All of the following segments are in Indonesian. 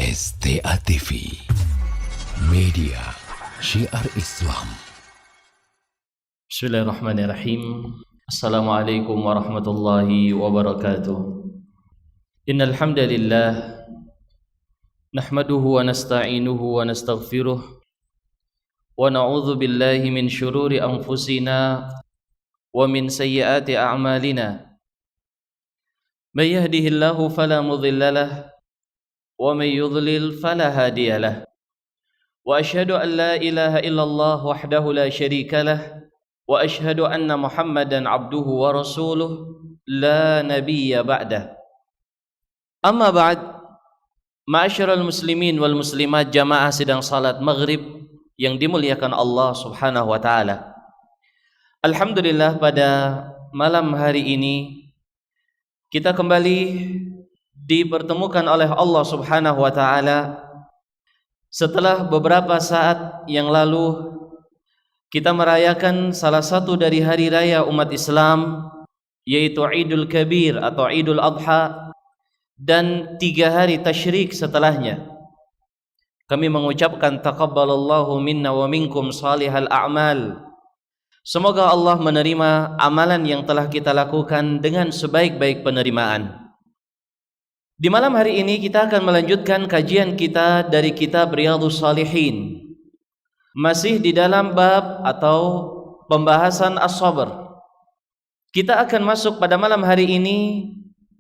STA TV, media syiar Islam. Bismillahirrahmanirrahim. Assalamualaikum warahmatullahi wabarakatuh. Innal hamdalillah nahmaduhu wa nasta'inuhu wa nastaghfiruh wa na'udzu billahi min syururi anfusina wa min sayyiati a'malina. May yahdihillahu fala mudilla lahu wa may yudlil fala hadiya lahu. Wa asyhadu an la ilaha illallah wahdahu la syarika lah wa asyhadu anna Muhammadan abduhu wa rasuluh la nabiyya ba'dah. Amma ba'd, ma'asyiral muslimin wal muslimat jamaah sidang salat maghrib yang dimuliakan Allah Subhanahu wa taala. Alhamdulillah, pada malam hari ini kita kembali dipertemukan oleh Allah Subhanahu wa taala setelah beberapa saat yang lalu kita merayakan salah satu dari hari raya umat Islam, yaitu Idul Kabir atau Idul Adha, dan 3 hari tasyrik setelahnya. Kami mengucapkan taqabbalallahu minna wa minkum salihal a'mal. Semoga Allah menerima amalan yang telah kita lakukan dengan sebaik-baik penerimaan. Di malam hari ini kita akan melanjutkan kajian kita dari kitab Riyadhus Shalihin. Masih di dalam bab atau pembahasan as-sabr. Kita akan masuk pada malam hari ini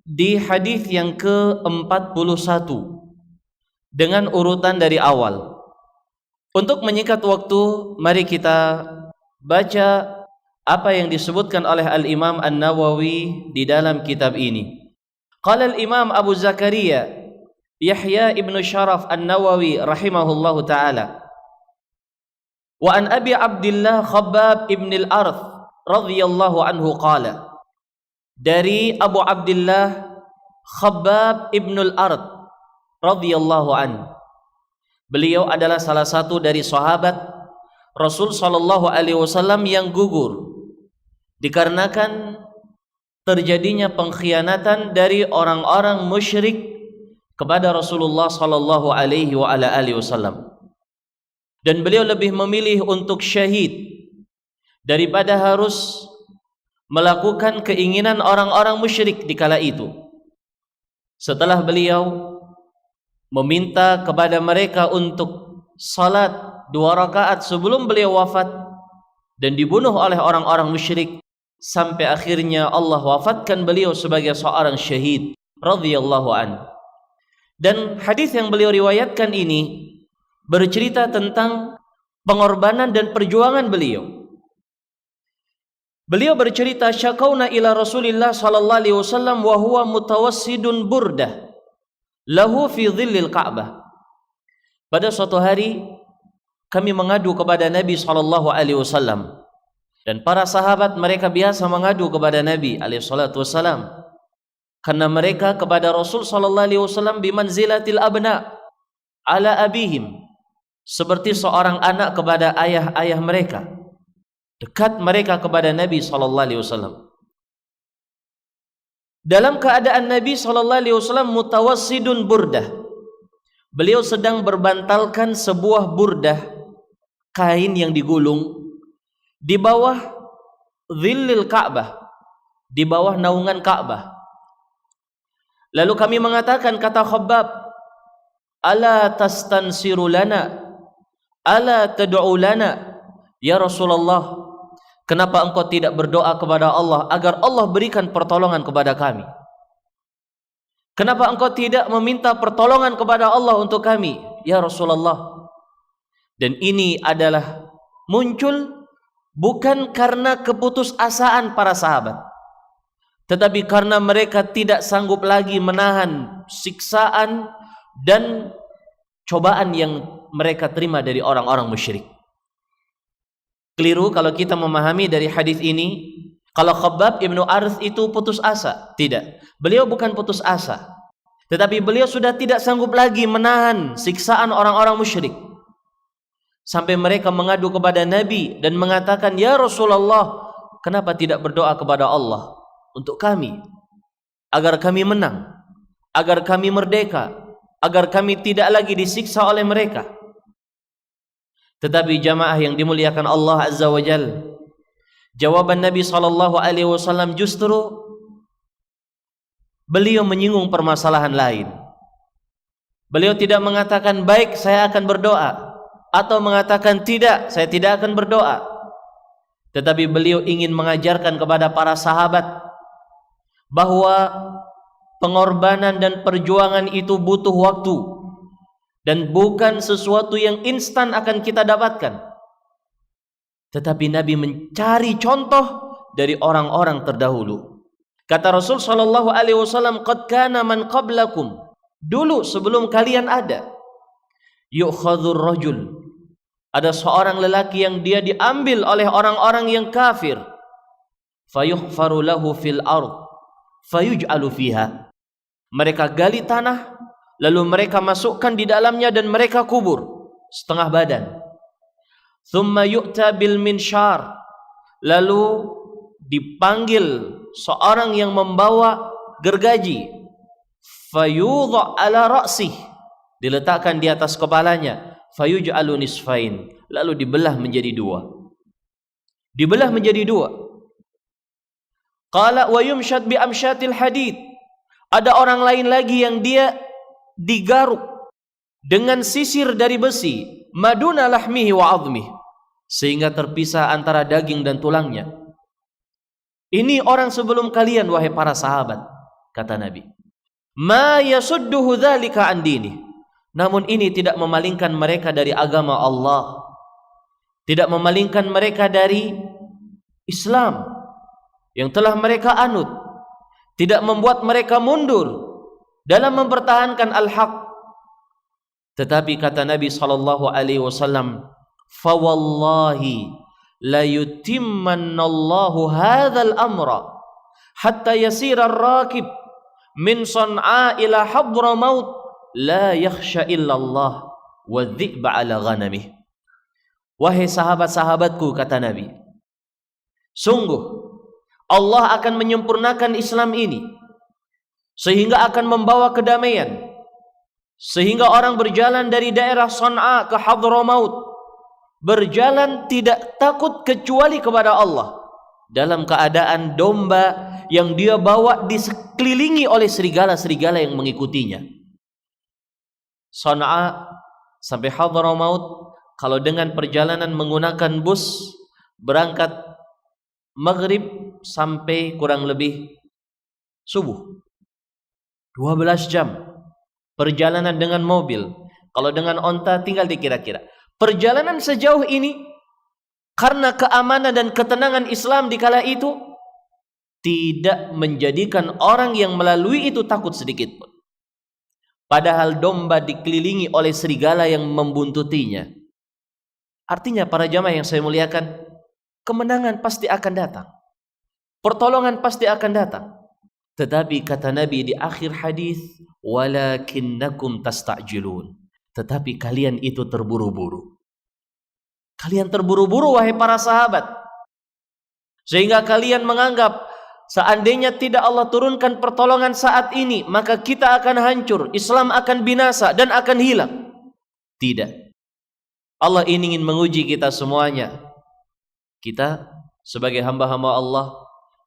di hadis yang ke-41 dengan urutan dari awal. Untuk menyingkat waktu, mari kita baca apa yang disebutkan oleh Al-Imam An-Nawawi di dalam kitab ini. Qala al-Imam Abu Zakaria Yahya ibn Sharaf An-Nawawi rahimahullahu ta'ala, wa an Abi Abdillah Khabbab ibn al-Arth radhiyallahu anhu qala, dari Abu Abdillah Khabbab ibn al-Arth radhiyallahu anhu, beliau adalah salah satu dari sahabat Rasul sallallahu alaihi wasallam yang gugur dikarenakan terjadinya pengkhianatan dari orang-orang musyrik kepada Rasulullah sallallahu alaihi wasallam, dan beliau lebih memilih untuk syahid daripada harus melakukan keinginan orang-orang musyrik di kala itu. Setelah beliau meminta kepada mereka untuk salat 2 rakaat sebelum beliau wafat dan dibunuh oleh orang-orang musyrik, sampai akhirnya Allah wafatkan beliau sebagai seorang syahid radhiyallahu anhu. Dan hadis yang beliau riwayatkan ini bercerita tentang pengorbanan dan perjuangan beliau. Beliau bercerita, syakauna ila Rasulillah sallallahu alaihi wasallam wa huwa mutawassidun burdah lahu fi dhillil Ka'bah. Pada suatu hari kami mengadu kepada Nabi sallallahu alaihi wasallam, dan para sahabat mereka biasa mengadu kepada Nabi alaihi salatu wasallam karena mereka kepada Rasul sallallahu alaihi wasallam bimanzilatil abna ala abihim, seperti seorang anak kepada ayah-ayah mereka. Dekat mereka kepada Nabi sallallahu alaihi wasallam. Dalam keadaan Nabi sallallahu alaihi wasallam mutawassidun burdah, beliau sedang berbantalkan sebuah burdah, kain yang digulung di bawah dhillil Ka'bah, di bawah naungan Ka'bah. Lalu kami mengatakan, kata Khabbab, ala tastansiru lana, ala tad'u lana, ya Rasulullah, kenapa engkau tidak berdoa kepada Allah agar Allah berikan pertolongan kepada kami? Kenapa engkau tidak meminta pertolongan kepada Allah untuk kami, ya Rasulullah? Dan ini adalah muncul bukan karena keputusasaan para sahabat, tetapi karena mereka tidak sanggup lagi menahan siksaan dan cobaan yang mereka terima dari orang-orang musyrik. Keliru kalau kita memahami dari hadis ini kalau Khabbab ibnu Arth itu putus asa. Tidak, beliau bukan putus asa, tetapi beliau sudah tidak sanggup lagi menahan siksaan orang-orang musyrik, sampai mereka mengadu kepada Nabi dan mengatakan, ya Rasulullah, kenapa tidak berdoa kepada Allah untuk kami agar kami menang, agar kami merdeka, agar kami tidak lagi disiksa oleh mereka. Tetapi jamaah yang dimuliakan Allah Azza wa Jalla, jawaban Nabi SAW justru beliau menyinggung permasalahan lain. Beliau tidak mengatakan baik saya akan berdoa, atau mengatakan tidak saya tidak akan berdoa. Tetapi beliau ingin mengajarkan kepada para sahabat bahwa pengorbanan dan perjuangan itu butuh waktu, dan bukan sesuatu yang instan akan kita dapatkan. Tetapi Nabi mencari contoh dari orang-orang terdahulu. Kata Rasul sallallahu alaihi wasallam, "Qad kana man qablakum." Dulu sebelum kalian ada, yu'khadhur rajul, ada seorang lelaki yang dia diambil oleh orang-orang yang kafir, fayukhfaru lahu fil ard fayuj'alu fiha. Mereka gali tanah, lalu mereka masukkan di dalamnya dan mereka kubur setengah badan. Thumma yu'ta bil minshar, lalu dipanggil seorang yang membawa gergaji, fayudha ala ra'sih, diletakkan di atas kepalanya, fayuj'alu nisfain, lalu dibelah menjadi dua. Dibelah menjadi dua. Qala wa yumshad bi amsyatil hadid. Ada orang lain lagi yang dia digaruk dengan sisir dari besi, maduna lahmihi wa 'azmihi, sehingga terpisah antara daging dan tulangnya. Ini orang sebelum kalian wahai para sahabat, kata Nabi. Ma yasudduhu dzalika an dini. Namun ini tidak memalingkan mereka dari agama Allah, tidak memalingkan mereka dari Islam yang telah mereka anut, tidak membuat mereka mundur dalam mempertahankan al-haq. Tetapi kata Nabi sallallahu alaihi wasallam, fa wallahi la yutimmannallahu hadzal amra hatta yasira ar-rakib min San'a ila Hadramaut la yakhsha illallah wa dhi'ba ala ghanamih. Wahai sahabat-sahabatku, kata Nabi, sungguh Allah akan menyempurnakan Islam ini sehingga akan membawa kedamaian, sehingga orang berjalan dari daerah San'a ke Hadramaut berjalan tidak takut kecuali kepada Allah, dalam keadaan domba yang dia bawa disekelilingi oleh serigala-serigala yang mengikutinya. San'a sampai Hadramaut kalau dengan perjalanan menggunakan bus, berangkat maghrib sampai kurang lebih subuh, 12 jam perjalanan dengan mobil. Kalau dengan onta tinggal dikira-kira. Perjalanan sejauh ini karena keamanan dan ketenangan Islam di kala itu tidak menjadikan orang yang melalui itu takut sedikit pun. Padahal domba dikelilingi oleh serigala yang membuntutinya. Artinya para jamaah yang saya muliakan, kemenangan pasti akan datang, pertolongan pasti akan datang. Tetapi kata Nabi di akhir hadis, walakinnakum tasta'jilun, tetapi kalian itu terburu-buru. Kalian terburu-buru wahai para sahabat, sehingga kalian menganggap seandainya tidak Allah turunkan pertolongan saat ini, maka kita akan hancur, Islam akan binasa dan akan hilang. Tidak. Allah ingin menguji kita semuanya. Kita sebagai hamba-hamba Allah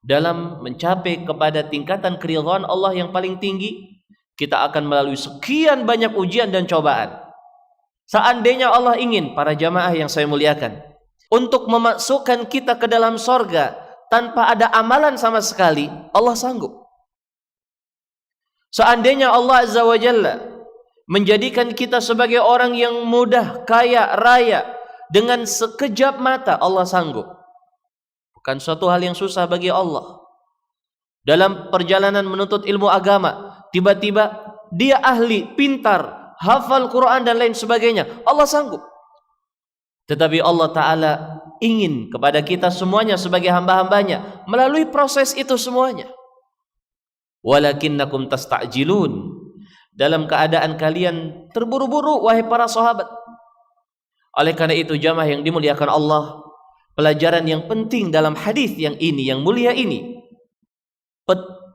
dalam mencapai kepada tingkatan keridhaan Allah yang paling tinggi, kita akan melalui sekian banyak ujian dan cobaan. Seandainya Allah ingin, para jamaah yang saya muliakan, untuk memasukkan kita ke dalam sorga tanpa ada amalan sama sekali, Allah sanggup. Seandainya Allah Azza wa Jalla menjadikan kita sebagai orang yang mudah, kaya, raya dengan sekejap mata, Allah sanggup. Bukan suatu hal yang susah bagi Allah. Dalam perjalanan menuntut ilmu agama, tiba-tiba dia ahli, pintar, hafal Quran dan lain sebagainya, Allah sanggup. Tetapi Allah Ta'ala ingin kepada kita semuanya sebagai hamba-hambanya melalui proses itu semuanya. Walakinnakum tasta'jilun, dalam keadaan kalian terburu-buru wahai para sahabat. Oleh karena itu jamaah yang dimuliakan Allah, pelajaran yang penting dalam hadis yang ini, yang mulia ini,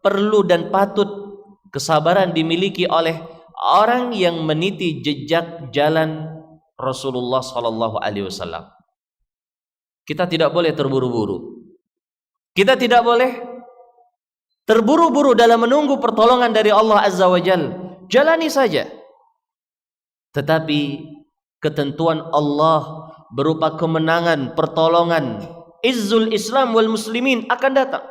perlu dan patut kesabaran dimiliki oleh orang yang meniti jejak jalan Rasulullah sallallahu alaihi wasallam. Kita tidak boleh terburu-buru. Kita tidak boleh terburu-buru dalam menunggu pertolongan dari Allah Azza wa Jalla. Jalani saja. Tetapi ketentuan Allah berupa kemenangan, pertolongan, izzul Islam wal muslimin akan datang.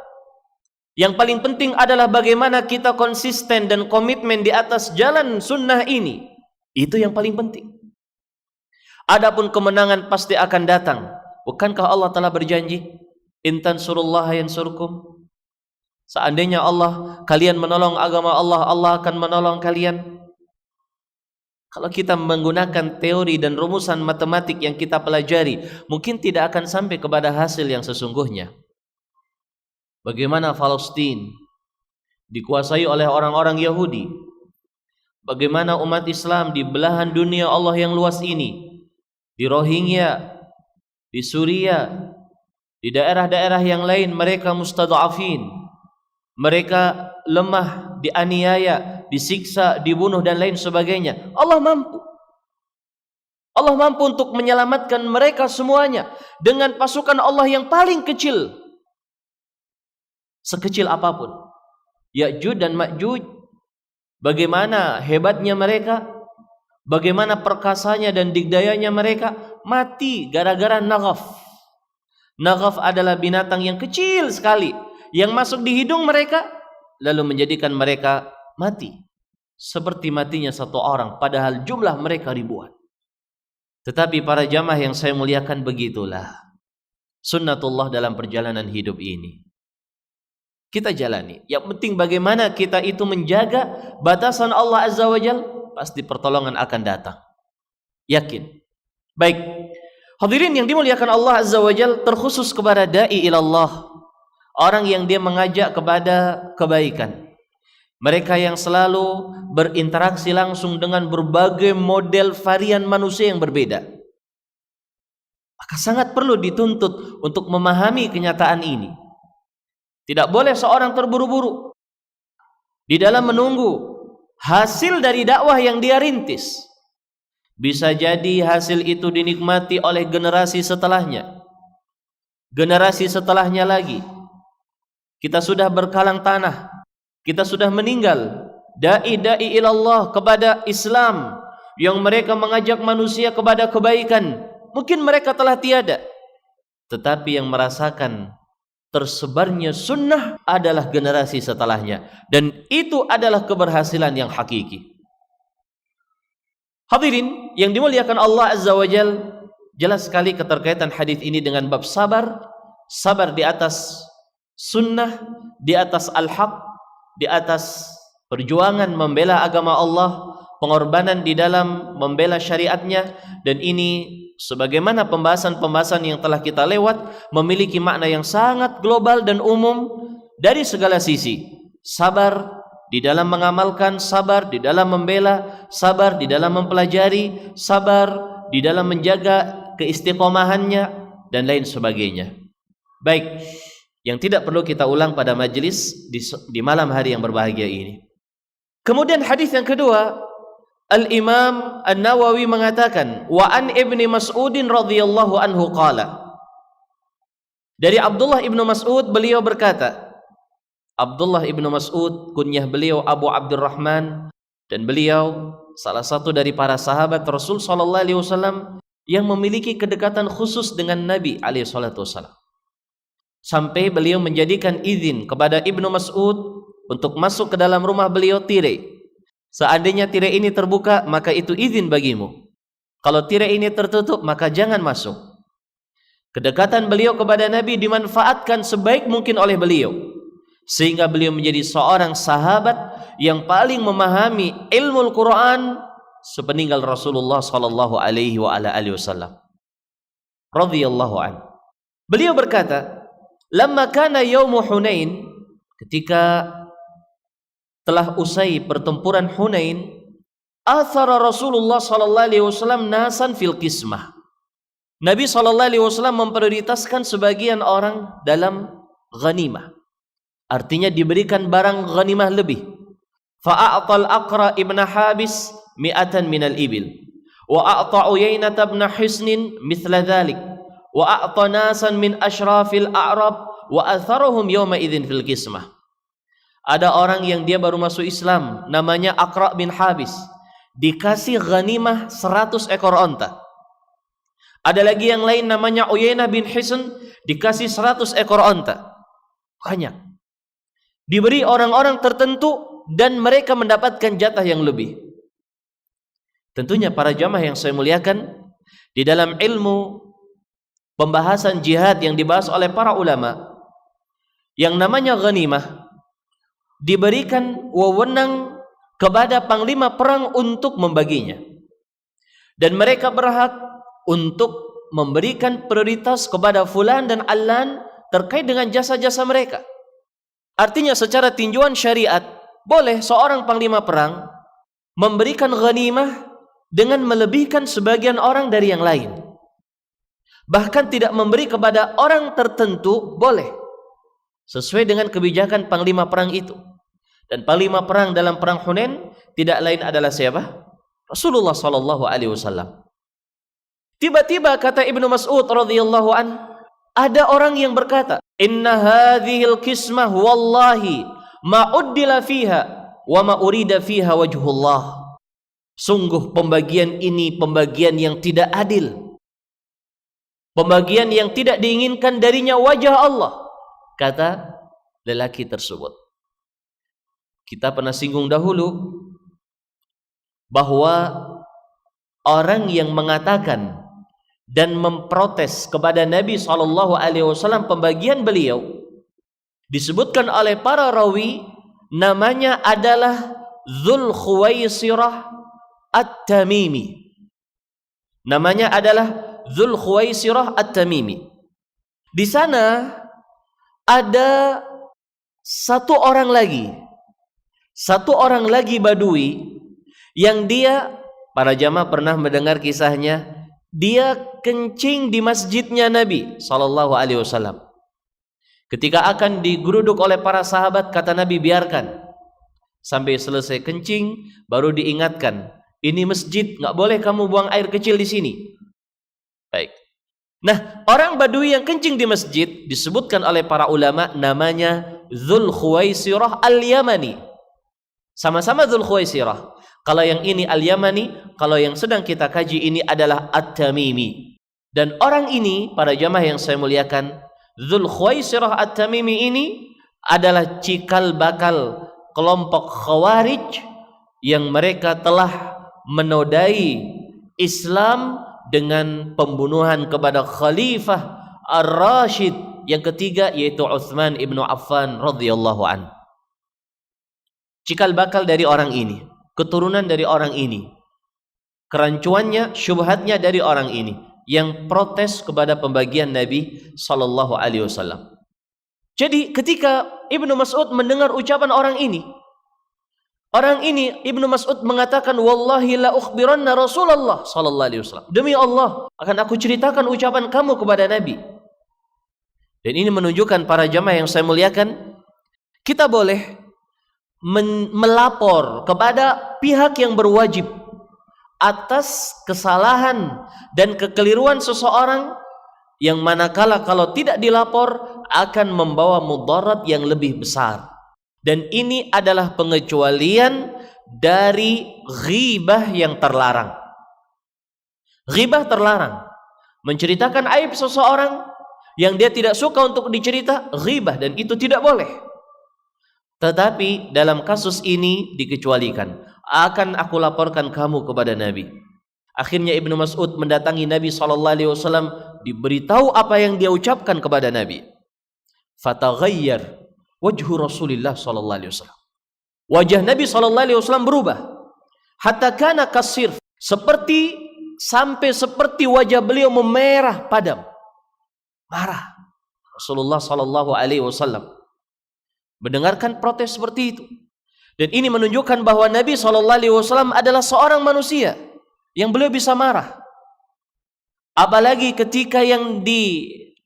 Yang paling penting adalah bagaimana kita konsisten dan komitmen di atas jalan sunnah ini. Itu yang paling penting. Adapun kemenangan pasti akan datang. Bukankah Allah telah berjanji, in tansurullaha yansurkum? Seandainya kalian menolong agama Allah, Allah akan menolong kalian. Kalau kita menggunakan teori dan rumusan matematik yang kita pelajari, mungkin tidak akan sampai kepada hasil yang sesungguhnya. Bagaimana Palestina dikuasai oleh orang-orang Yahudi? Bagaimana umat Islam di belahan dunia Allah yang luas ini, di Rohingya, di Suriah, di daerah-daerah yang lain, mereka mustadhafin, mereka lemah, dianiaya, disiksa, dibunuh dan lain sebagainya. Allah mampu. Allah mampu untuk menyelamatkan mereka semuanya dengan pasukan Allah yang paling kecil, sekecil apapun. Ya'juj dan Ma'juj, bagaimana hebatnya mereka, bagaimana perkasanya dan digdayanya mereka, mati gara-gara naghaf. Naghaf adalah binatang yang kecil sekali yang masuk di hidung mereka lalu menjadikan mereka mati, seperti matinya satu orang padahal jumlah mereka ribuan. Tetapi para jamaah yang saya muliakan, begitulah sunnatullah dalam perjalanan hidup ini. Kita jalani. Yang penting bagaimana kita itu menjaga batasan Allah Azza wa Jalla, pasti pertolongan akan datang. Yakin. Baik. Hadirin yang dimuliakan Allah Azza wa Jalla, terkhusus kepada da'i ilallah, orang yang dia mengajak kepada kebaikan. Mereka yang selalu berinteraksi langsung dengan berbagai model varian manusia yang berbeda. Maka sangat perlu dituntut untuk memahami kenyataan ini. Tidak boleh seorang terburu-buru di dalam menunggu hasil dari dakwah yang dia rintis. Bisa jadi hasil itu dinikmati oleh generasi setelahnya, generasi setelahnya lagi. Kita sudah berkalang tanah, kita sudah meninggal. Da'i ilallah kepada Islam yang mereka mengajak manusia kepada kebaikan, mungkin mereka telah tiada, tetapi yang merasakan tersebarnya sunnah adalah generasi setelahnya, dan itu adalah keberhasilan yang hakiki. Hadirin yang dimuliakan Allah Azza wa Jalla, jelas sekali keterkaitan hadis ini dengan bab sabar. Sabar di atas sunnah, di atas al-haq, di atas perjuangan membela agama Allah, pengorbanan di dalam membela syariatnya. Dan ini sebagaimana pembahasan-pembahasan yang telah kita lewat, memiliki makna yang sangat global dan umum dari segala sisi. Sabar di dalam mengamalkan, sabar di dalam membela, sabar di dalam mempelajari, sabar di dalam menjaga keistiqomahannya dan lain sebagainya. Baik, yang tidak perlu kita ulang pada majlis di malam hari yang berbahagia ini. Kemudian hadis yang kedua, Al-Imam An-Nawawi mengatakan, wa an Ibni Mas'udin radhiyallahu anhu qala. Dari Abdullah ibnu Mas'ud, beliau berkata, Abdullah ibnu Mas'ud, kunyah beliau Abu Abdurrahman, dan beliau salah satu dari para sahabat Rasul sallallahu alaihi wasallam yang memiliki kedekatan khusus dengan Nabi alaihi salatu wasallam. Sampai beliau menjadikan izin kepada Ibnu Mas'ud untuk masuk ke dalam rumah beliau tirai. Seandainya tirai ini terbuka, maka itu izin bagimu. Kalau tirai ini tertutup, maka jangan masuk. Kedekatan beliau kepada Nabi dimanfaatkan sebaik mungkin oleh beliau, sehingga beliau menjadi seorang sahabat yang paling memahami ilmu Al-Quran sepeninggal Rasulullah sallallahu alaihi wasallam radhiyallahu anhu. Beliau berkata, lamma kana yaumu Hunain, ketika telah usai pertempuran Hunain, athara Rasulullah sallallahu alaihi wasallam nasan fil qismah. Nabi sallallahu alaihi wasallam memprioritaskan sebagian orang dalam ghanimah. Artinya diberikan barang ghanimah lebih. Fa'a'ta al-Aqra ibn Habis mi'atan minal ibil wa a'ta Uyainah ibn Hisnin mithla dhalik wa a'ta nasan min ashrafil a'rab wa atharuhum yawma idzin fil qismah. Ada orang yang dia baru masuk Islam, namanya Aqra bin Habis, dikasih ghanimah 100 ekor onta. Ada lagi yang lain namanya Uyainah bin Hisn, dikasih 100 ekor onta. Banyak. Diberi orang-orang tertentu dan mereka mendapatkan jatah yang lebih. Tentunya para jamaah yang saya muliakan, di dalam ilmu pembahasan jihad yang dibahas oleh para ulama, yang namanya ghanimah diberikan wewenang kepada panglima perang untuk membaginya, dan mereka berhak untuk memberikan prioritas kepada fulan dan allan terkait dengan jasa-jasa mereka. Artinya secara tinjauan syariat, boleh seorang panglima perang memberikan ghanimah dengan melebihkan sebagian orang dari yang lain. Bahkan tidak memberi kepada orang tertentu boleh, sesuai dengan kebijakan panglima perang itu. Dan panglima perang dalam perang Hunain tidak lain adalah siapa? Rasulullah sallallahu alaihi wasallam. Tiba-tiba kata Ibnu Mas'ud radhiyallahu an, ada orang yang berkata, "Inna hadhil qismah wallahi ma uddila fiha wa ma urida fiha wajhullah." Sungguh pembagian ini pembagian yang tidak adil, pembagian yang tidak diinginkan darinya wajah Allah, kata lelaki tersebut. Kita pernah singgung dahulu bahwa orang yang mengatakan dan memprotes kepada Nabi SAW pembagian beliau, disebutkan oleh para rawi, namanya adalah Dzul Khuwaisirah At-Tamimi. Namanya adalah Dzul Khuwaisirah At-Tamimi. Di sana ada satu orang lagi badui yang dia, para jamaah pernah mendengar kisahnya, dia kencing di masjidnya Nabi sallallahu alaihi wasallam. Ketika akan digeruduk oleh para sahabat, kata Nabi, biarkan sampai selesai kencing, baru diingatkan, ini masjid, enggak boleh kamu buang air kecil di sini. Baik. Nah, orang badui yang kencing di masjid disebutkan oleh para ulama namanya Dzul Khuwaisirah Al-Yamani. Sama-sama Dzul Khuwaisirah. Kalau yang ini Al-Yamani, kalau yang sedang kita kaji ini adalah At-Tamimi. Dan orang ini, para jamaah yang saya muliakan, Dzul Khuwaisirah At-Tamimi ini adalah cikal bakal kelompok Khawarij yang mereka telah menodai Islam dengan pembunuhan kepada Khalifah Ar-Rashid yang ketiga, yaitu Utsman ibnu Affan radhiyallahu an. Cikal bakal dari orang ini, keturunan dari orang ini, kerancuannya, syubhatnya dari orang ini yang protes kepada pembagian Nabi sallallahu alaihi wasallam. Jadi ketika Ibnu Mas'ud mendengar ucapan orang ini Ibnu Mas'ud mengatakan, wallahi la ukhbiranna Rasulullah sallallahu alaihi wasallam. Demi Allah, akan aku ceritakan ucapan kamu kepada Nabi. Dan ini menunjukkan, para jamaah yang saya muliakan, kita boleh melapor kepada pihak yang berwajib atas kesalahan dan kekeliruan seseorang, yang manakala kalau tidak dilapor akan membawa mudarat yang lebih besar. Dan ini adalah pengecualian dari ghibah yang terlarang. Ghibah terlarang, menceritakan aib seseorang yang dia tidak suka untuk dicerita, ghibah, dan itu tidak boleh. Tetapi dalam kasus ini dikecualikan, akan aku laporkan kamu kepada Nabi. Akhirnya Ibnu Mas'ud mendatangi Nabi SAW, diberitahu apa yang dia ucapkan kepada Nabi. Fataghayyar wajhu Rasulullah SAW. Wajah Nabi SAW berubah. Hatta kana kasir, sampai seperti wajah beliau memerah padam, marah. Rasulullah SAW mendengarkan protes seperti itu. Dan ini menunjukkan bahwa Nabi SAW adalah seorang manusia yang beliau bisa marah. Apalagi ketika yang disinggung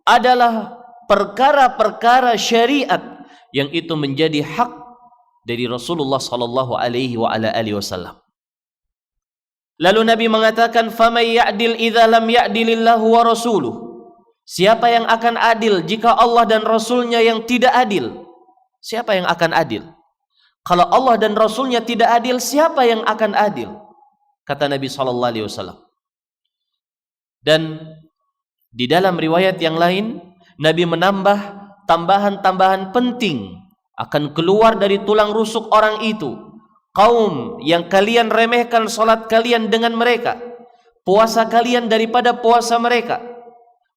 adalah perkara-perkara syariat yang itu menjadi hak dari Rasulullah sallallahu alaihi wasallam. Lalu Nabi mengatakan, "Faman ya'dil idza lam ya'dilillahu wa rasuluh." Siapa yang akan adil jika Allah dan Rasulnya yang tidak adil? Siapa yang akan adil? Kalau Allah dan Rasulnya tidak adil, siapa yang akan adil? Kata Nabi sallallahu alaihi wasallam. Dan di dalam riwayat yang lain, Nabi menambah tambahan-tambahan penting akan keluar dari tulang rusuk orang itu. Kaum yang kalian remehkan salat kalian dengan mereka, puasa kalian daripada puasa mereka.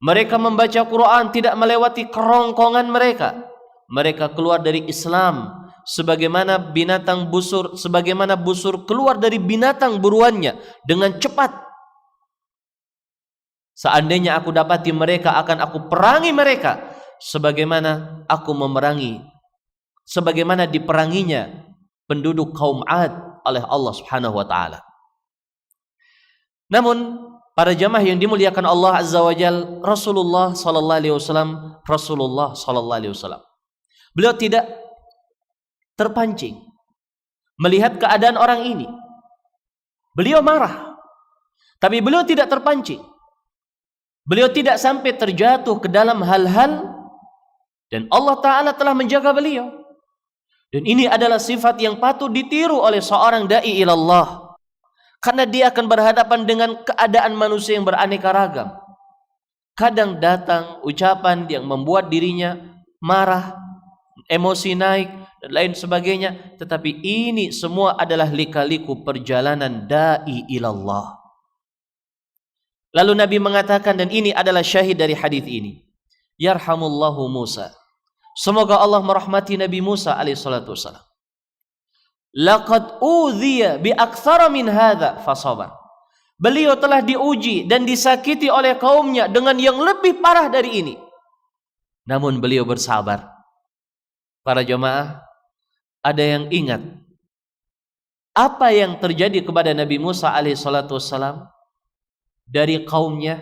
Mereka membaca Quran tidak melewati kerongkongan mereka. Mereka keluar dari Islam sebagaimana binatang busur, sebagaimana busur keluar dari binatang buruannya dengan cepat. Seandainya aku dapati mereka, akan aku perangi mereka sebagaimana aku memerangi, sebagaimana diperanginya penduduk kaum Ad oleh Allah Subhanahu wa taala. Namun para jamaah yang dimuliakan Allah Azza wa Jalla, Rasulullah sallallahu alaihi wasallam, beliau tidak terpancing melihat keadaan orang ini. Beliau marah, tapi beliau tidak terpancing. Beliau tidak sampai terjatuh ke dalam hal-hal, dan Allah Ta'ala telah menjaga beliau. Dan ini adalah sifat yang patut ditiru oleh seorang da'i ilallah, karena dia akan berhadapan dengan keadaan manusia yang beraneka ragam. Kadang datang ucapan yang membuat dirinya marah, emosi naik, dan lain sebagainya. Tetapi ini semua adalah lika-liku perjalanan da'i ilallah. Lalu Nabi mengatakan, dan ini adalah syahid dari hadis ini, yarhamullahu Musa, semoga Allah merahmati Nabi Musa alaihi salatu wasallam. Laqad udhiya bi aktsara min hadza fasabar. Beliau telah diuji dan disakiti oleh kaumnya dengan yang lebih parah dari ini, namun beliau bersabar. Para jemaah, ada yang ingat apa yang terjadi kepada Nabi Musa alaihi salatu wasallam dari kaumnya,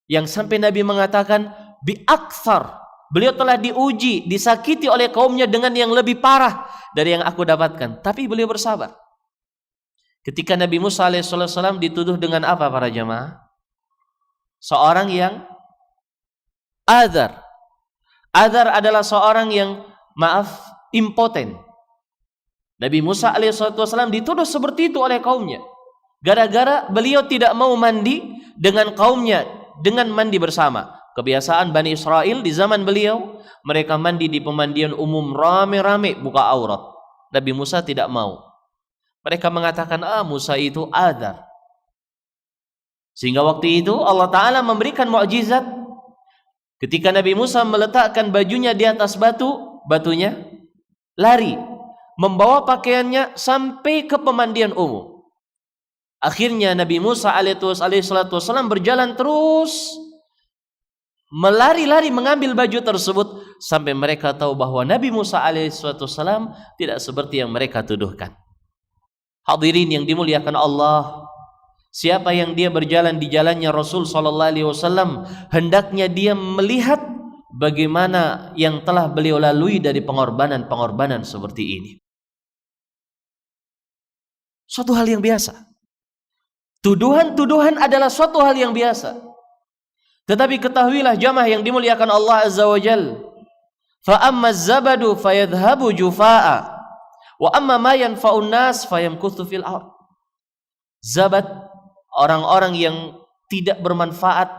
yang sampai Nabi mengatakan bi aktsar, beliau telah diuji, disakiti oleh kaumnya dengan yang lebih parah dari yang aku dapatkan, tapi beliau bersabar. Ketika Nabi Musa alaihissalam dituduh dengan apa para jamaah? Seorang yang adzar. Adzar adalah seorang yang, maaf, impoten. Nabi Musa alaihissalam dituduh seperti itu oleh kaumnya, gara-gara beliau tidak mau mandi dengan kaumnya dengan mandi bersama. Kebiasaan Bani Israel di zaman beliau, mereka mandi di pemandian umum rame-rame buka aurat. Nabi Musa tidak mau. Mereka mengatakan, Musa itu adzar. Sehingga waktu itu Allah Ta'ala memberikan mukjizat. Ketika Nabi Musa meletakkan bajunya di atas batu, batunya lari, membawa pakaiannya sampai ke pemandian umum. Akhirnya Nabi Musa alaihissalam berjalan terus, melari-lari mengambil baju tersebut, sampai mereka tahu bahwa Nabi Musa alaihissalam tidak seperti yang mereka tuduhkan. Hadirin yang dimuliakan Allah, siapa yang dia berjalan di jalannya Rasul sallallahu alaihi wasallam, hendaknya dia melihat bagaimana yang telah beliau lalui dari pengorbanan-pengorbanan seperti ini. Suatu hal yang biasa. Tuduhan-tuduhan adalah suatu hal yang biasa. Tetapi ketahuilah jamaah yang dimuliakan Allah Azza wa Jalla, fa amma az-zabadu fayadhhabu jufaa'a wa amma ma yanfa'un nas fayamkuthu fil ard. Zabat, orang-orang yang tidak bermanfaat,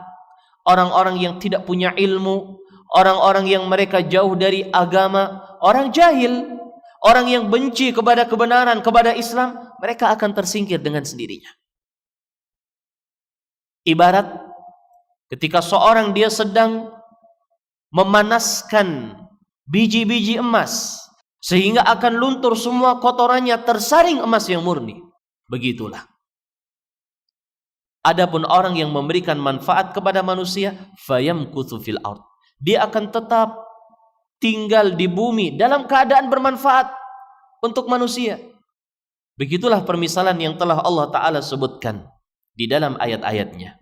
orang-orang yang tidak punya ilmu, orang-orang yang mereka jauh dari agama, orang jahil, orang yang benci kepada kebenaran, kepada Islam, mereka akan tersingkir dengan sendirinya. Ibarat ketika seorang dia sedang memanaskan biji-biji emas sehingga akan luntur semua kotorannya, tersaring emas yang murni. Begitulah. Adapun orang yang memberikan manfaat kepada manusia, fayamkuthu fil ard, dia akan tetap tinggal di bumi dalam keadaan bermanfaat untuk manusia. Begitulah permisalan yang telah Allah Ta'ala sebutkan di dalam ayat-ayatnya.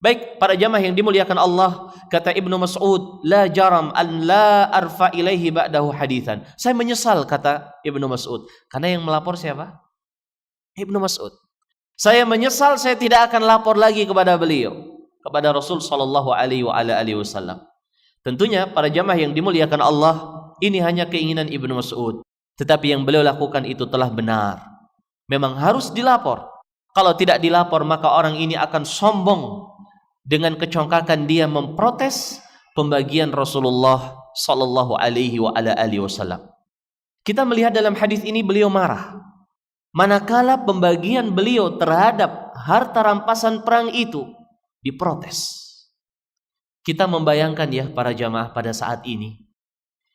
Baik, para jamaah yang dimuliakan Allah, kata Ibnu Mas'ud, la jaram an la arfa ilaihi ba'dahu hadithan. Saya menyesal, kata Ibnu Mas'ud, karena yang melapor siapa? Ibnu Mas'ud. Saya menyesal saya tidak akan lapor lagi kepada beliau, kepada Rasul sallallahu alaihi wasallam. Tentunya para jamaah yang dimuliakan Allah, ini hanya keinginan Ibnu Mas'ud, tetapi yang beliau lakukan itu telah benar. Memang harus dilapor. Kalau tidak dilapor, maka orang ini akan sombong dengan kecongkakan dia memprotes pembagian Rasulullah sallallahu alaihi wasallam. Kita melihat dalam hadis ini beliau marah manakala pembagian beliau terhadap harta rampasan perang itu diprotes. Kita membayangkan ya para jamaah pada saat ini,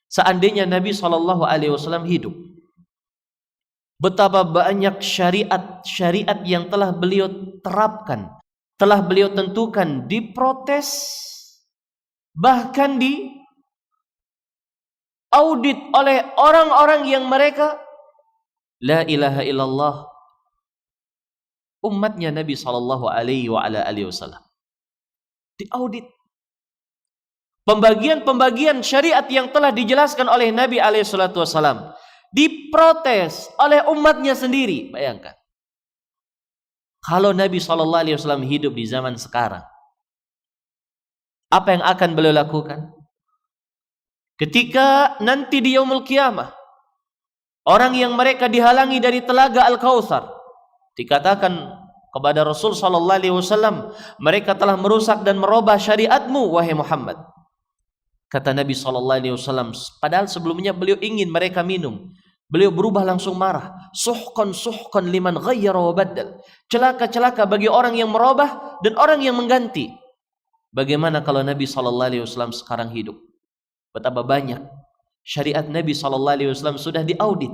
seandainya Nabi sallallahu alaihi wasallam hidup, betapa banyak syariat yang telah beliau terapkan, telah beliau tentukan, diprotes, bahkan di audit oleh orang-orang yang mereka la ilaha illallah, umatnya Nabi sallallahu alaihi wasallam. Diaudit pembagian syariat yang telah dijelaskan oleh Nabi alaihi salatu wasallam, diprotes oleh umatnya sendiri. Bayangkan, kalau Nabi SAW hidup di zaman sekarang, apa yang akan beliau lakukan? Ketika nanti di yaumul qiyamah, orang yang mereka dihalangi dari telaga Al-Kautsar, dikatakan kepada Rasul SAW, mereka telah merusak dan merubah syariatmu, wahai Muhammad. Kata Nabi SAW, padahal sebelumnya beliau ingin mereka minum, beliau berubah langsung marah. Suhqan liman ghayyara wa baddal. Celaka bagi orang yang merubah dan orang yang mengganti. Bagaimana kalau Nabi SAW sekarang hidup? Betapa banyak syariat Nabi SAW sudah diaudit,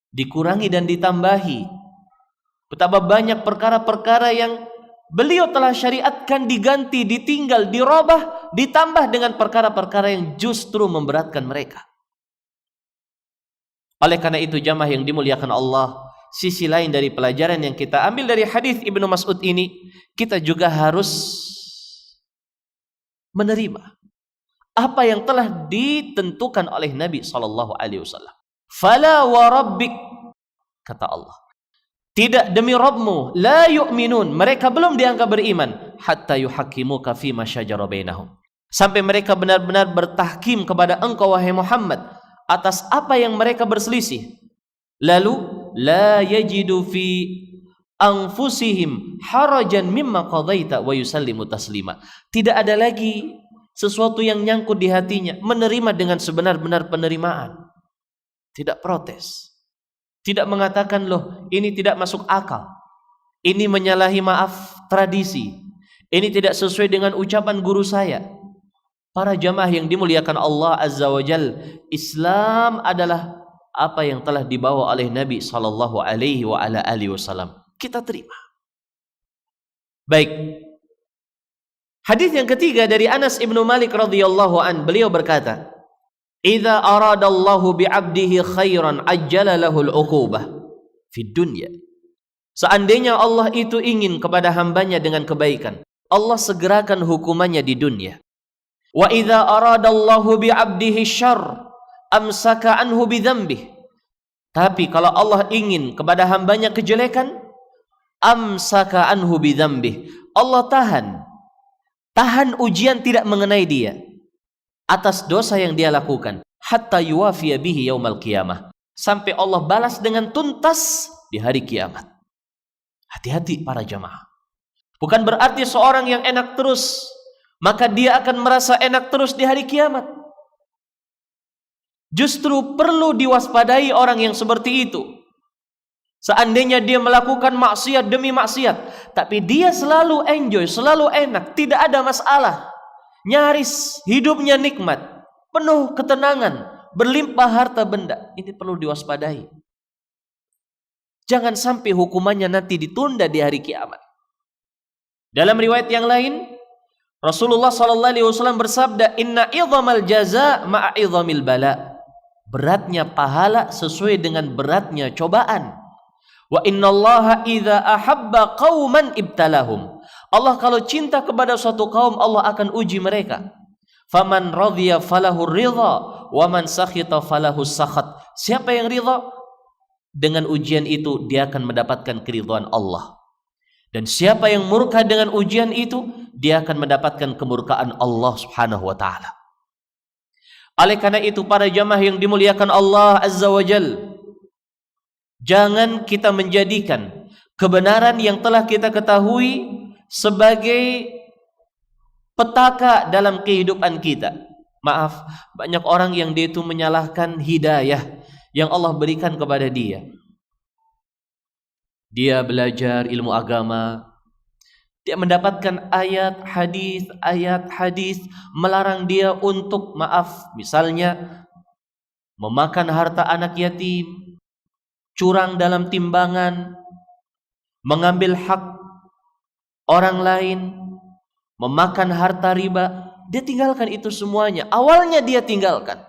dikurangi dan ditambahi. Betapa banyak perkara-perkara yang beliau telah syariatkan diganti, ditinggal, dirubah, ditambah dengan perkara-perkara yang justru memberatkan mereka. Oleh karena itu jamaah yang dimuliakan Allah, sisi lain dari pelajaran yang kita ambil dari hadis Ibnu Mas'ud ini, kita juga harus menerima apa yang telah ditentukan oleh Nabi SAW. Fala wa rabbik, kata Allah, tidak demi Rabbmu, la yu'minun, mereka belum dianggap beriman, hatta yuhakkimuka fima syajara bainahum, sampai mereka benar-benar bertahkim kepada engkau wahai Muhammad atas apa yang mereka berselisih. Lalu la yajidu fi anfusihim harajan mimma qadaita wa yusallimu taslima. Tidak ada lagi sesuatu yang nyangkut di hatinya, menerima dengan sebenar-benar penerimaan. Tidak protes, tidak mengatakan loh ini tidak masuk akal, ini menyalahi tradisi, ini tidak sesuai dengan ucapan guru saya. Para jamaah yang dimuliakan Allah Azza wa Jal, Islam adalah apa yang telah dibawa oleh Nabi sallallahu alaihi wasallam. Kita terima. Baik. Hadis yang ketiga dari Anas ibnu Malik radhiyallahu an, beliau berkata, "Idza aradallahu bi'abdihi khairan ajjala lahul uqubah fid dunya." Seandainya Allah itu ingin kepada hambanya dengan kebaikan, Allah segerakan hukumannya di dunia. Wa idza aradallahu bi'abdihi syarr amsaka anhu bidzambih. Tapi kalau Allah ingin kepada hambanya kejelekan, amsaka anhu bidzambih, Allah tahan ujian tidak mengenai dia atas dosa yang dia lakukan, hatta yuwafiya bihi yaumal qiyamah, sampai Allah balas dengan tuntas di hari kiamat. Hati-hati para jamaah. Bukan berarti seorang yang enak terus maka dia akan merasa enak terus di hari kiamat. Justru perlu diwaspadai orang yang seperti itu. Seandainya dia melakukan maksiat demi maksiat, tapi dia selalu enjoy, selalu enak, tidak ada masalah, nyaris hidupnya nikmat, penuh ketenangan, berlimpah harta benda, ini perlu diwaspadai. Jangan sampai hukumannya nanti ditunda di hari kiamat. Dalam riwayat yang lain, Rasulullah SAW bersabda, "Inna idhamal jaza ma'a idhamil bala." Beratnya pahala sesuai dengan beratnya cobaan. Wa innallaha idza ahabba qauman ibtalahum. Allah kalau cinta kepada suatu kaum, Allah akan uji mereka. Faman radhiya falahu ridha wa man sakhita falahu sakhat. Siapa yang ridha dengan ujian itu, dia akan mendapatkan keridhaan Allah. Dan siapa yang murka dengan ujian itu, dia akan mendapatkan kemurkaan Allah Subhanahu wa taala. Oleh karena itu, para jamaah yang dimuliakan Allah Azza wa Jalla, jangan kita menjadikan kebenaran yang telah kita ketahui sebagai petaka dalam kehidupan kita. Maaf, banyak orang yang dia itu menyalahkan hidayah yang Allah berikan kepada dia. Dia belajar ilmu agama, dia mendapatkan ayat hadis melarang dia untuk, misalnya memakan harta anak yatim, curang dalam timbangan, mengambil hak orang lain, memakan harta riba. Dia tinggalkan itu semuanya. Awalnya dia tinggalkan.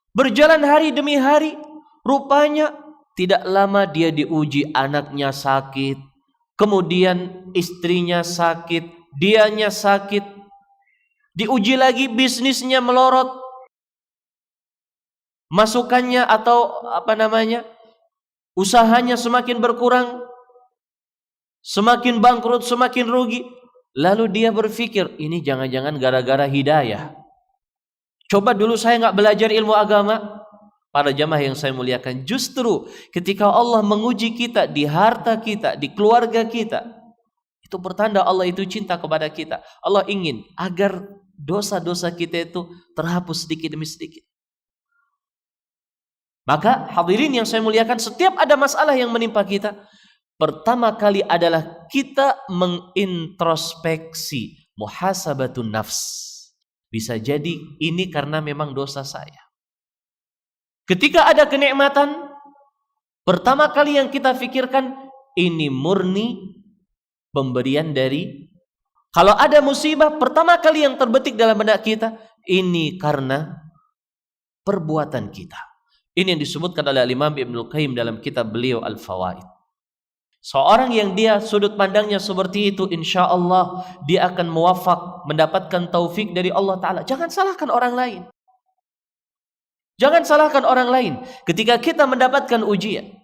Berjalan hari demi hari, rupanya tidak lama dia diuji, anaknya sakit, kemudian istrinya sakit, dianya sakit, diuji lagi, bisnisnya melorot, masukannya atau usahanya semakin berkurang, semakin bangkrut, semakin rugi. Lalu dia berpikir, ini jangan-jangan gara-gara hidayah. Coba dulu saya nggak belajar ilmu agama. Para jamaah yang saya muliakan, justru ketika Allah menguji kita di harta kita, di keluarga kita, itu pertanda Allah itu cinta kepada kita. Allah ingin agar dosa-dosa kita itu terhapus sedikit demi sedikit. Maka hadirin yang saya muliakan, setiap ada masalah yang menimpa kita, pertama kali adalah kita mengintrospeksi, muhasabatun nafs. Bisa jadi ini karena memang dosa saya. Ketika ada kenikmatan, pertama kali yang kita pikirkan, ini murni pemberian dari. Kalau ada musibah, pertama kali yang terbetik dalam benak kita, ini karena perbuatan kita. Ini yang disebutkan oleh Imam Ibnul Qayyim dalam kitab beliau Al-Fawaid. Seorang yang dia sudut pandangnya seperti itu, insya Allah dia akan muwafaq, mendapatkan taufik dari Allah Ta'ala. Jangan salahkan orang lain. Jangan salahkan orang lain ketika kita mendapatkan ujian.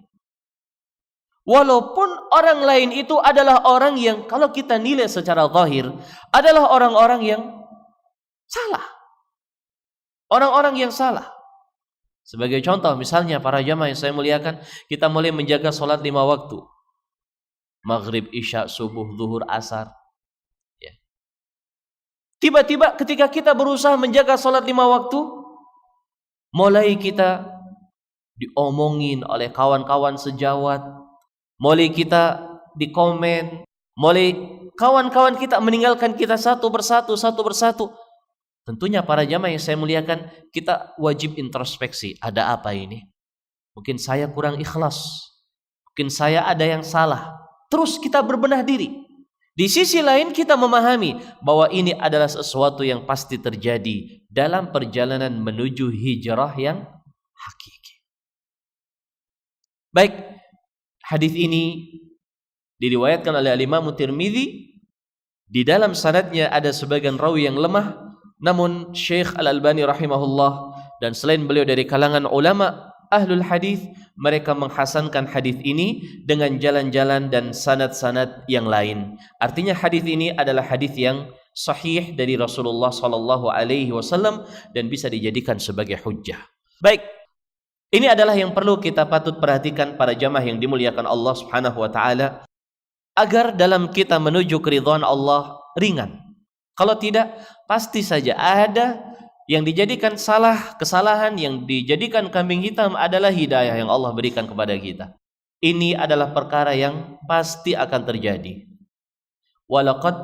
Walaupun orang lain itu adalah orang yang kalau kita nilai secara zahir adalah orang-orang yang salah. Orang-orang yang salah. Sebagai contoh, misalnya para jamaah yang saya muliakan, kita mulai menjaga sholat 5 waktu. Maghrib, isya, subuh, zuhur, asar. Ya. Tiba-tiba ketika kita berusaha menjaga sholat 5 waktu, mulai kita diomongin oleh kawan-kawan sejawat, mulai kita dikomen, mulai kawan-kawan kita meninggalkan kita satu persatu. Tentunya para jamaah yang saya muliakan, kita wajib introspeksi. Ada apa ini? Mungkin saya kurang ikhlas, mungkin saya ada yang salah. Terus kita berbenah diri. Di sisi lain kita memahami bahwa ini adalah sesuatu yang pasti terjadi dalam perjalanan menuju hijrah yang hakiki. Baik, hadis ini diriwayatkan oleh Imam Tirmidzi. Di dalam sanadnya ada sebagian rawi yang lemah, namun Syekh Al-Albani rahimahullah dan selain beliau dari kalangan ulama ahlul hadis, mereka menghasankan hadis ini dengan jalan-jalan dan sanad-sanad yang lain. Artinya hadis ini adalah hadis yang sahih dari Rasulullah sallallahu alaihi wasallam dan bisa dijadikan sebagai hujjah. Baik, ini adalah yang perlu kita patut perhatikan para jamaah yang dimuliakan Allah Subhanahu wa taala, agar dalam kita menuju keridhaan Allah ringan. Kalau tidak, pasti saja ada yang dijadikan kesalahan yang dijadikan kambing hitam adalah hidayah yang Allah berikan kepada kita. Ini adalah perkara yang pasti akan terjadi. Walaqad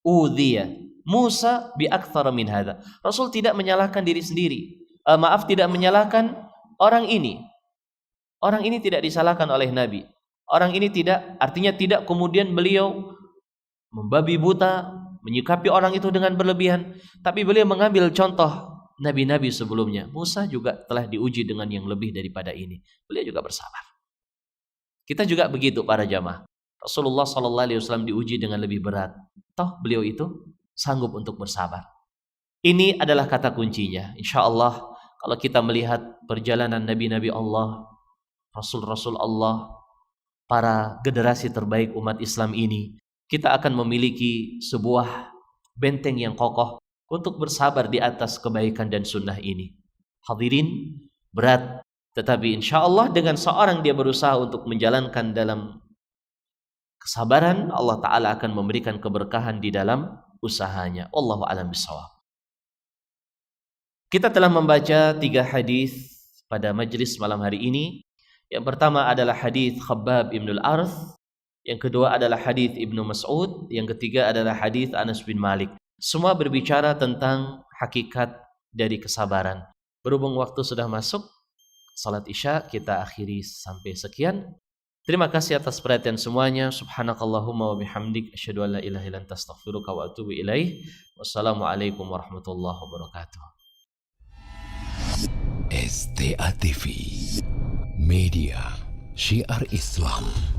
udhiya Musa bi aktsara min hadza. Rasul tidak menyalahkan diri sendiri. Tidak menyalahkan orang ini. Orang ini tidak disalahkan oleh Nabi. Orang ini artinya tidak kemudian beliau membabi buta, menyikapi orang itu dengan berlebihan, tapi beliau mengambil contoh nabi-nabi sebelumnya. Musa juga telah diuji dengan yang lebih daripada ini. Beliau juga bersabar. Kita juga begitu para jamaah. Rasulullah SAW diuji dengan lebih berat. Toh beliau itu sanggup untuk bersabar. Ini adalah kata kuncinya. Insya Allah kalau kita melihat perjalanan Nabi-Nabi Allah, Rasul-Rasul Allah, para generasi terbaik umat Islam ini, kita akan memiliki sebuah benteng yang kokoh untuk bersabar di atas kebaikan dan sunnah ini. Hadirin, berat, tetapi insya Allah dengan seorang dia berusaha untuk menjalankan dalam kesabaran, Allah Ta'ala akan memberikan keberkahan di dalam usahanya. Wallahu a'lam bishawab. Kita telah membaca 3 hadis pada majlis malam hari ini. Yang pertama adalah hadis Khabbab ibn al-Arth, yang kedua adalah hadis Ibnu Mas'ud, yang ketiga adalah hadis Anas bin Malik. Semua berbicara tentang hakikat dari kesabaran. Berhubung waktu sudah masuk salat Isya, kita akhiri sampai sekian. Terima kasih atas perhatian semuanya. Subhanakallahumma wa bihamdik asyhadu an la ilaha illa anta astaghfiruka wa atubu ilaih. Wassalamualaikum warahmatullahi wabarakatuh. STA TV Media Syiar Islam.